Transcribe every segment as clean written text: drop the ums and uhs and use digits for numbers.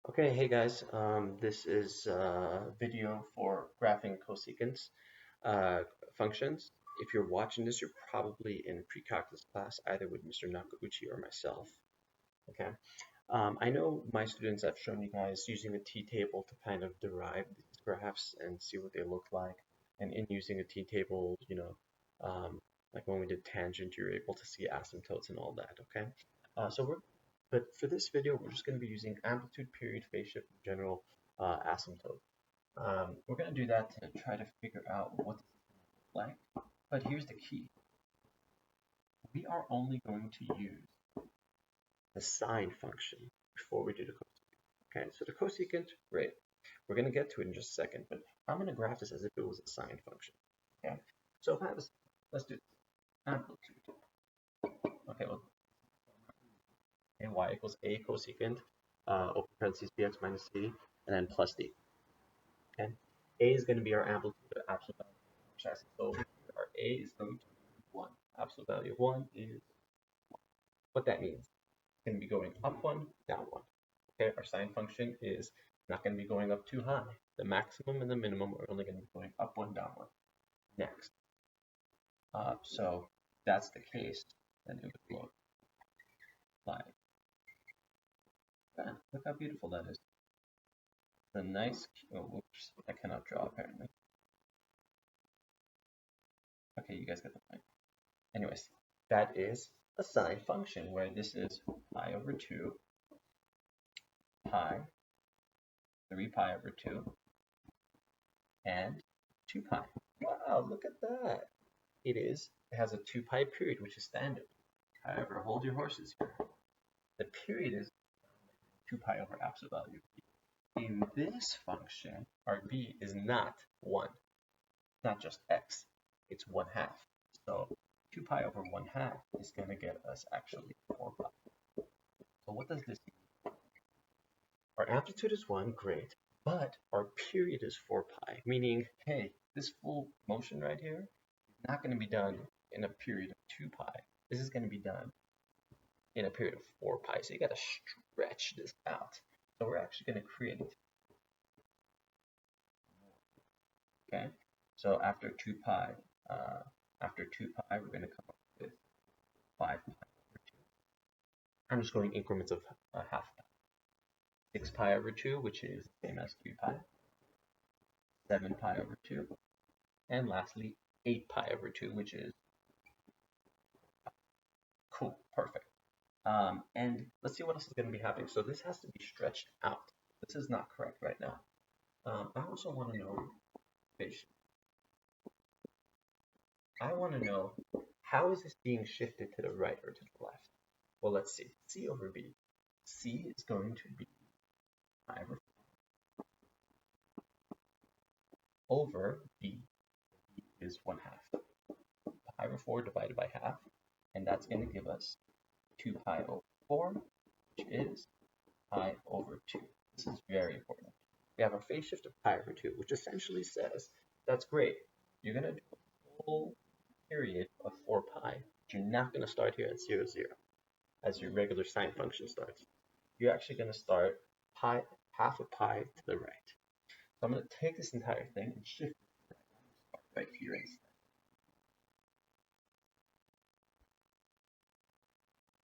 Okay, hey guys, this is a video for graphing cosecant uh, functions. If you're watching this, you're probably in pre-calculus class, either with Mr. Nakauchi or myself. Okay, I know my students have shown you guys using a t-table to kind of derive these graphs and see what they look like. And in using a t-table, like when we did tangent, you're able to see asymptotes and all that. Okay, but for this video, we're just going to be using amplitude, period, phase shift, and general asymptote. We're going to do that to try to figure out what this is like. But here's the key: we are only going to use the sine function before we do the cosecant. Okay, so the cosecant, great. We're going to get to it in just a second, but I'm going to graph this as if it was a sine function. Okay, so if I have a, let's do this, amplitude. Okay, well, and y equals a cosecant, open parentheses bx minus c, and then plus d. Okay, a is going to be our amplitude, absolute value. So our a is going to be 1. Absolute value of 1 is what that means. It's going to be going up 1, down 1. Okay, our sine function is not going to be going up too high. The maximum and the minimum are only going to be going up 1, down 1. Next. So that's the case, then it would look like that. Look how beautiful that is. The nice, oh, whoops, I cannot draw apparently. Okay, you guys get the point. Anyways, that is a sine function where this is pi over 2, pi, 3 pi over 2, and 2 pi. Wow, look at that. It has a 2 pi period, which is standard. However, hold your horses here. The period is 2 pi over absolute value. In this function, our b is not 1. It's not just x. It's 1/2. So 2 pi over 1/2 is going to get us actually 4 pi. So what does this mean? Our amplitude is 1, great, but our period is 4 pi, meaning, hey, this full motion right here is not going to be done in a period of 2 pi. This is going to be done in a period of 4 pi. So you got to stretch this out. So we're actually going to create, okay? So after 2 pi, we're going to come up with 5 pi over 2. I'm just going increments of a half pi. 6 pi over 2, which is the same as 3 pi. 7 pi over 2. And lastly, 8 pi over 2, which is cool, perfect. And let's see what else is going to be happening. So this has to be stretched out. This is not correct right now. I also want to know phase shift. I want to know, how is this being shifted to the right or to the left? Well, let's see. C over B. C is going to be pi over B. B is 1/2. Pi over 4 divided by half, and that's going to give us 2 pi over 4, which is pi over 2. This is very important. We have a phase shift of pi over 2, which essentially says, that's great. You're going to do a full period of 4 pi. But you're not going to start here at 0, 0, as your regular sine function starts. You're actually going to start pi, half a pi to the right. So I'm going to take this entire thing and shift it right here instead.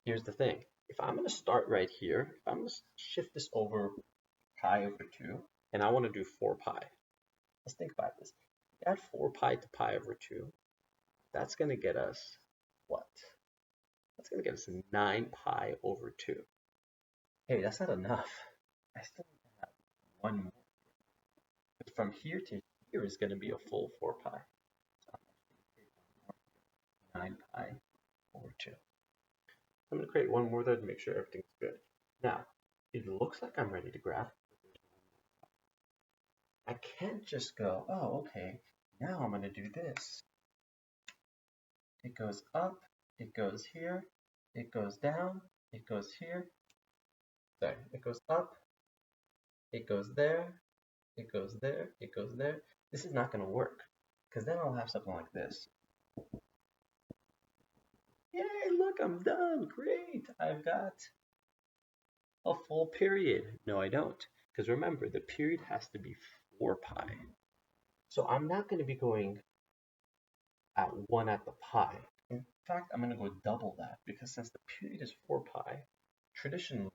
Here's the thing. If I'm going to start right here, if I'm going to shift this over pi over 2, and I want to do 4 pi, let's think about this. Add 4 pi to pi over 2, that's going to get us what? That's going to get us 9 pi over 2. Hey, that's not enough. I still need to have one more. But from here to here is going to be a full 4 pi. So 9 pi over 2. I'm going to create one more there to make sure everything's good. Now, it looks like I'm ready to graph. I can't just go, oh, okay, now I'm going to do this. It goes up, it goes here, it goes down, it goes here. Sorry, it goes up, it goes there, it goes there, it goes there. This is not going to work, because then I'll have something like this. Yay, look, I'm done. Great. I've got a full period. No, I don't. Because remember, the period has to be 4 pi. So I'm not going to be going at 1 at the pi. In fact, I'm going to go double that because since the period is 4 pi, traditionally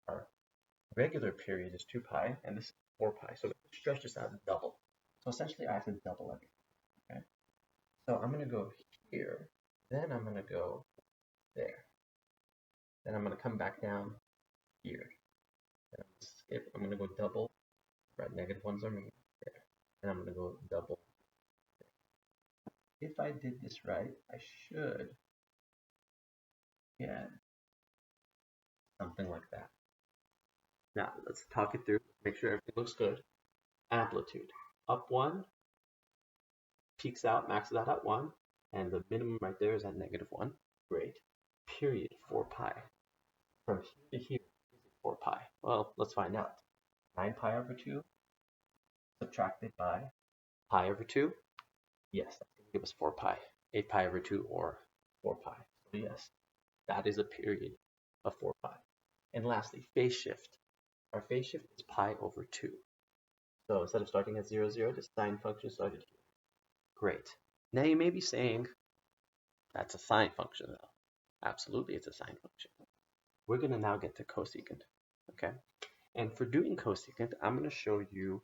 our regular period is 2 pi and this is 4 pi. So it stretches out double. So essentially I have to double everything. Okay? So I'm going to go here, then I'm going to go there. Then I'm going to come back down here. Then I'm going to skip. I'm going to go double. Right, negative ones are moving there. And I'm going to go double. If I did this right, I should get something like that. Now, let's talk it through, make sure everything looks good. Amplitude. Up 1, peaks out, maxes out at 1, and the minimum right there is at -1. Great. Period, 4 pi. From here to here, is it 4 pi? Well, let's find out. 9 pi over 2 subtracted by pi over 2. Yes, that's going to give us 4 pi. 8 pi over 2 or 4 pi. So yes, that is a period of 4 pi. And lastly, phase shift. Our phase shift is pi over 2. So instead of starting at 0, 0, the sine function started here. Great. Now you may be saying, that's a sine function though. Absolutely, it's a sine function. We're going to now get to cosecant. Okay? And for doing cosecant, I'm going to show you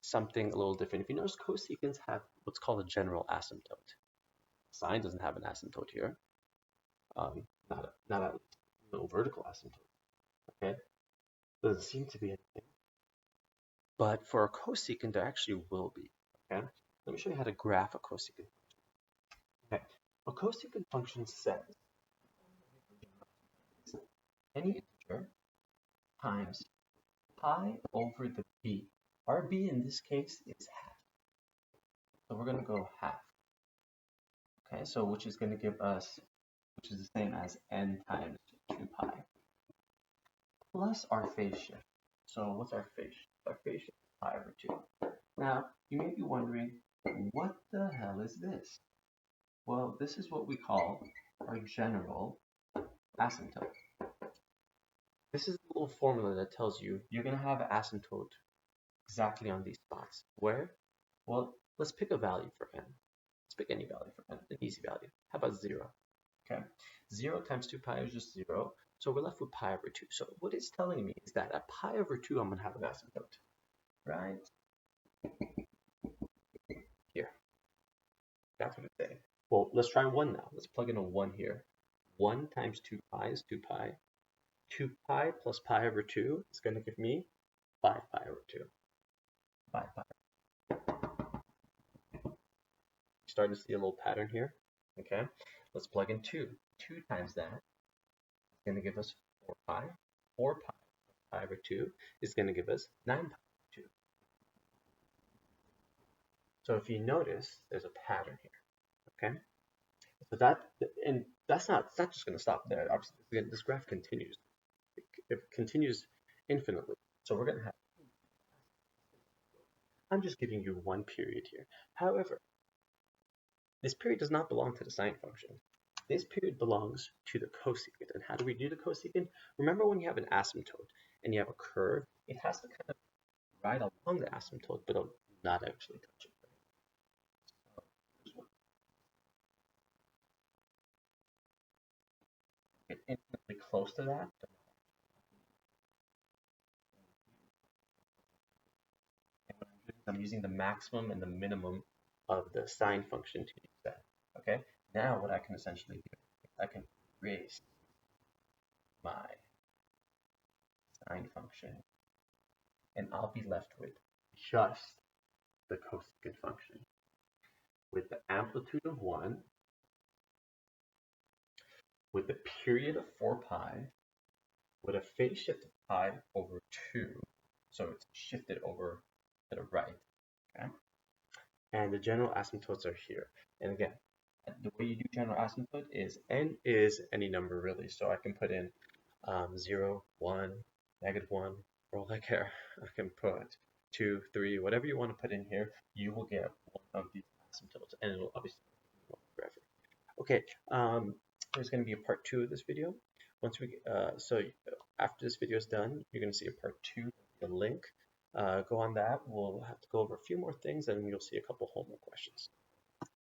something a little different. If you notice, cosecants have what's called a general asymptote. Sine doesn't have an asymptote here. Not a little vertical asymptote. Okay? Doesn't seem to be anything. But for a cosecant, there actually will be. Okay? Let me show you how to graph a cosecant. Okay. A cosecant function says any integer times pi over the b. Our b in this case is half. So we're going to go half. Okay, so which is going to give us, which is the same as n times 2 pi, plus our phase shift. So what's our phase shift? Our phase shift is pi over 2. Now, you may be wondering, what the hell is this? Well, this is what we call our general asymptote. This is a little formula that tells you you're going to have an asymptote exactly on these spots. Where? Well, let's pick a value for n. Let's pick any value for n, an easy value. How about 0? Okay, 0 times 2 pi is just 0, so we're left with pi over 2. So what it's telling me is that at pi over 2, I'm going to have an asymptote, right? Here. That's what it's saying. Well, let's try 1 now. Let's plug in a 1 here. 1 times 2 pi is 2 pi. 2 pi plus pi over 2 is going to give me 5 pi over 2. 5 pi. Starting to see a little pattern here. Okay, let's plug in 2. 2 times that is going to give us 4 pi. 4 pi plus pi over 2 is going to give us 9 pi over 2. So if you notice, there's a pattern here. Okay, so that's not just going to stop there. Obviously, this graph continues. It continues infinitely. So we're going to have. I'm just giving you one period here. However, this period does not belong to the sine function. This period belongs to the cosecant. And how do we do the cosecant? Remember when you have an asymptote and you have a curve, it has to kind of ride along the asymptote, but it'll not actually touch it. So, get infinitely close to that. And what I'm doing is I'm using the maximum and the minimum of the sine function to use that. Okay? Now what I can essentially do is I can erase my sine function and I'll be left with just the cosecant function with the amplitude of 1, with the period of 4 pi, with a phase shift of pi over 2, so it's shifted over to the right, okay? And the general asymptotes are here. And again, the way you do general asymptote is n is any number really, so I can put in 0, 1, -1, for all I care. I can put 2, 3, whatever you want to put in here, you will get one of these asymptotes, and it'll obviously be forever. Okay, there's going to be a part 2 of this video So after this video is done, you're going to see a part two, the link. Go on that. We'll have to go over a few more things, and you'll see a couple homework questions.